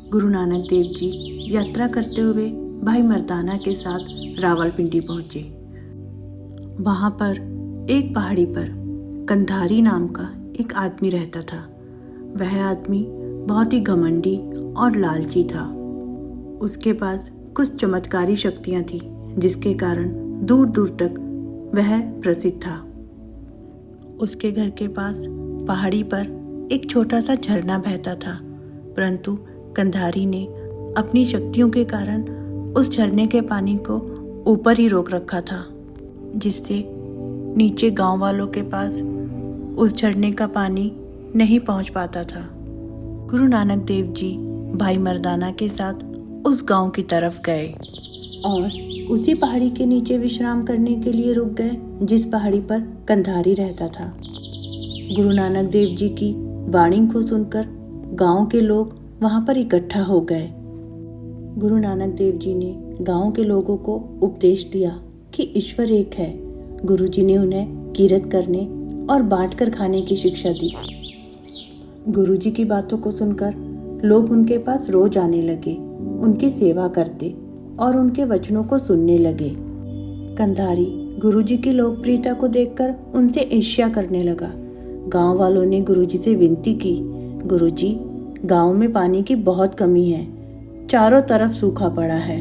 गुरु नानक देव जी यात्रा करते हुए भाई मर्दाना के साथ रावलपिंडी पहुंचे। वहां पर एक पहाड़ी पर कंधारी नाम का एक आदमी रहता था। वह आदमी बहुत ही घमंडी और लालची था। उसके पास कुछ चमत्कारी शक्तियां थी, जिसके कारण दूर दूर तक वह प्रसिद्ध था। उसके घर के पास पहाड़ी पर एक छोटा सा झरना बहता था, परंतु कंधारी ने अपनी शक्तियों के कारण उस झरने के पानी को ऊपर ही रोक रखा था, जिससे नीचे गांव वालों के पास उस झरने का पानी नहीं पहुंच पाता था। गुरु नानक देव जी भाई मर्दाना के साथ उस गांव की तरफ गए और उसी पहाड़ी के नीचे विश्राम करने के लिए रुक गए, जिस पहाड़ी पर कंधारी रहता था। गुरु नानक देव जी की वाणी को सुनकर गांव के लोग वहां पर इकट्ठा हो गए। गुरु नानक देव जी ने गांव के लोगों को उपदेश दिया कि ईश्वर एक है। गुरु जी ने उन्हें किरत करने और बांटकर खाने की शिक्षा दी। गुरु जी की बातों को सुनकर लोग उनके पास रोज आने लगे, उनकी सेवा करते और उनके वचनों को सुनने लगे। कंधारी गुरु जी की लोकप्रियता को देखकर उनसे ईर्ष्या करने लगा। गांव वालों ने गुरु जी से विनती की, गुरु जी, गांव में पानी की बहुत कमी है, चारों तरफ सूखा पड़ा है।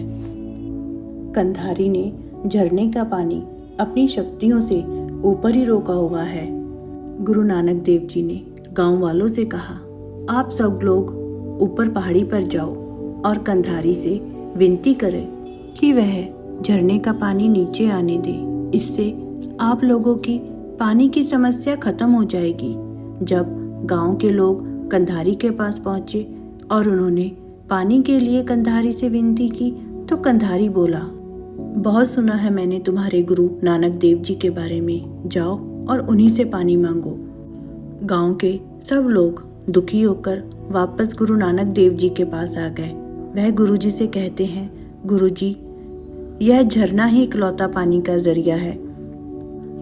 कंधारी ने झरने का पानी अपनी शक्तियों से ऊपर ही रोका हुआ है। गुरु नानक देव जी ने गांव वालों से कहा, आप सब लोग ऊपर पहाड़ी पर जाओ और कंधारी से विनती करें कि वह झरने का पानी नीचे आने दे। इससे आप लोगों की पानी की समस्या खत्म हो जाएगी। जब गांव के लोग कंधारी के पास पहुंचे और उन्होंने पानी के लिए कंधारी से विनती की, तो कंधारी बोला, बहुत सुना है मैंने तुम्हारे गुरु नानक देव जी के बारे में, जाओ और उन्हीं से पानी मांगो। गांव के सब लोग दुखी होकर वापस गुरु नानक देव जी के पास आ गए। वह गुरु जी से कहते हैं, गुरु जी, यह झरना ही इकलौता पानी का जरिया है।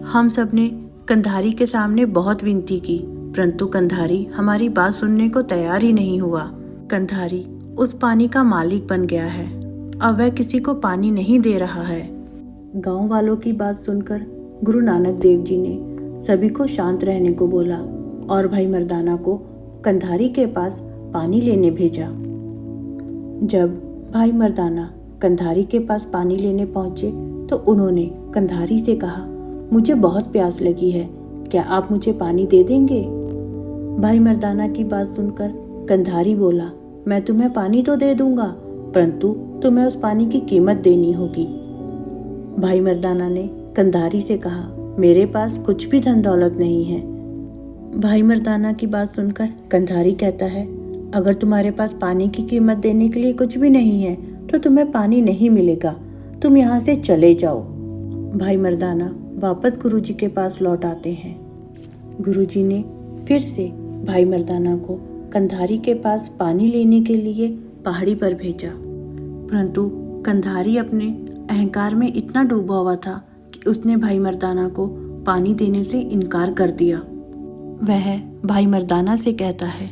हम सब ने कंधारी के सामने बहुत विनती की, परंतु कंधारी हमारी बात सुनने को तैयार ही नहीं हुआ। कंधारी उस पानी का मालिक बन गया है, अब वह किसी को पानी नहीं दे रहा है। गांव वालों की बात सुनकर गुरु नानक देव जी ने सभी को शांत रहने को बोला और भाई मर्दाना को कंधारी के पास पानी लेने भेजा। जब भाई मर्दाना कंधारी के पास पानी लेने पहुंचे तो उन्होंने कंधारी से कहा, मुझे बहुत प्यास लगी है, क्या आप मुझे पानी दे देंगे? भाई मर्दाना की बात सुनकर कंधारी बोला, मैं तुम्हें पानी तो दे दूंगा, परंतु तुम्हें उस पानी की कीमत देनी होगी। भाई मर्दाना ने कंधारी से कहा, मेरे पास कुछ भी धन दौलत नहीं है। भाई मर्दाना की बात सुनकर कंधारी कहता है, अगर तुम्हारे पास पानी की कीमत देने के लिए कुछ भी नहीं है तो तुम्हें पानी नहीं मिलेगा, तुम यहाँ से चले जाओ। भाई मर्दाना वापस गुरुजी के पास लौट आते हैं। गुरुजी ने फिर से भाई मर्दाना को कंधारी के पास पानी लेने के लिए पहाड़ी पर भेजा, परंतु कंधारी अपने अहंकार में इतना डूबा हुआ था कि उसने भाई मर्दाना को पानी देने से इनकार कर दिया। वह भाई मर्दाना से कहता है,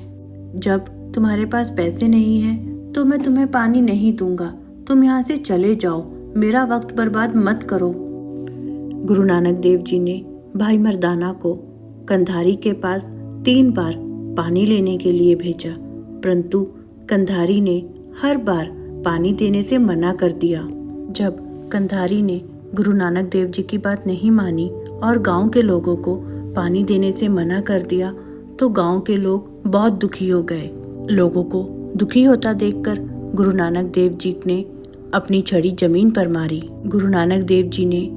जब तुम्हारे पास पैसे नहीं हैं तो मैं तुम्हें पानी नहीं दूंगा, तुम यहाँ से चले जाओ, मेरा वक्त बर्बाद मत करो। गुरु नानक देव जी ने भाई मर्दाना को कंधारी के पास 3 बार पानी लेने के लिए भेजा, परंतु कंधारी ने हर बार पानी देने से मना कर दिया। जब कंधारी ने गुरु नानक देव जी की बात नहीं मानी और गांव के लोगों को पानी देने से मना कर दिया, तो गांव के लोग बहुत दुखी हो गए। लोगों को दुखी होता देखकर गुरु नानक देव जी ने अपनी छड़ी जमीन पर मारी। गुरु नानक देव जी ने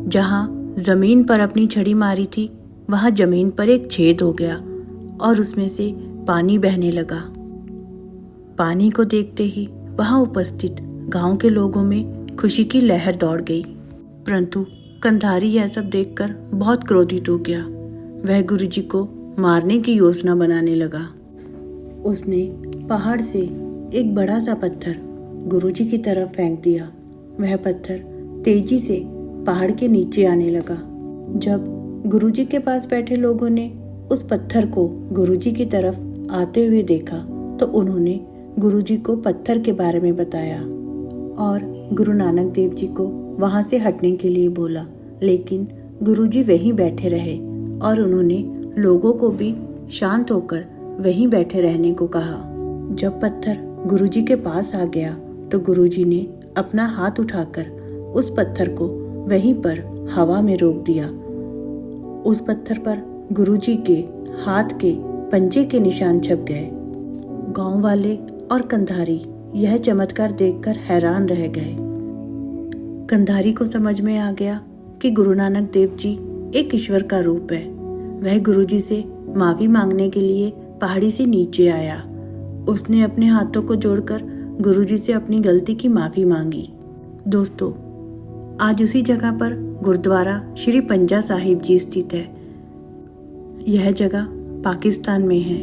जहां जमीन पर अपनी छड़ी मारी थी, वहां जमीन पर एक छेद हो गया और उसमें से पानी बहने लगा। पानी को देखते ही वहां उपस्थित गांव के लोगों में खुशी की लहर दौड़ गई, परंतु कंधारी यह सब देखकर बहुत क्रोधित हो गया। वह गुरुजी को मारने की योजना बनाने लगा। उसने पहाड़ से एक बड़ा सा पत्थर गुरुजी की तरफ फेंक दिया। वह पत्थर तेजी से पहाड़ के नीचे आने लगा। जब गुरुजी के पास बैठे लोगों ने उस पत्थर को गुरुजी की तरफ आते हुए देखा तो उन्होंने गुरुजी को पत्थर के बारे में बताया और गुरु नानक देव जी को वहाँ से हटने के लिए बोला, लेकिन गुरुजी वहीं बैठे रहे और उन्होंने लोगों को भी शांत होकर वहीं बैठे रहने को कहा। जब पत्थर गुरुजी के पास आ गया तो गुरुजी ने अपना हाथ उठाकर उस पत्थर को वहीं पर हवा में रोक दिया। उस पत्थर पर गुरुजी के हाथ के पंजे के निशान छप गए। गांव वाले और कंधारी यह चमत्कार देखकर हैरान रह गए। कंधारी को समझ में आ गया कि गुरु नानक देव जी एक ईश्वर का रूप है। वह गुरुजी से माफी मांगने के लिए पहाड़ी से नीचे आया। उसने अपने हाथों को जोड़कर गुरुजी से अपनी गलती की माफी मांगी। दोस्तों, आज उसी जगह पर गुरुद्वारा श्री पंजा साहिब जी स्थित है। यह जगह पाकिस्तान में है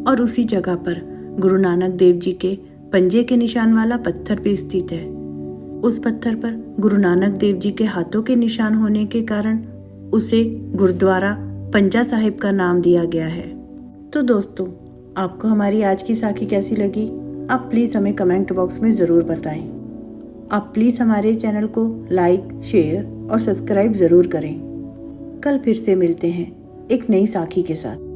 और उसी जगह पर गुरु नानक देव जी के पंजे के निशान वाला पत्थर भी स्थित है। उस पत्थर पर गुरु नानक देव जी के हाथों के निशान होने के कारण उसे गुरुद्वारा पंजा साहिब का नाम दिया गया है। तो दोस्तों, आपको हमारी आज की साखी कैसी लगी? आप प्लीज़ हमें कमेंट बॉक्स में ज़रूर बताएं। आप प्लीज़ हमारे चैनल को लाइक, शेयर और सब्सक्राइब ज़रूर करें। कल फिर से मिलते हैं एक नई साखी के साथ।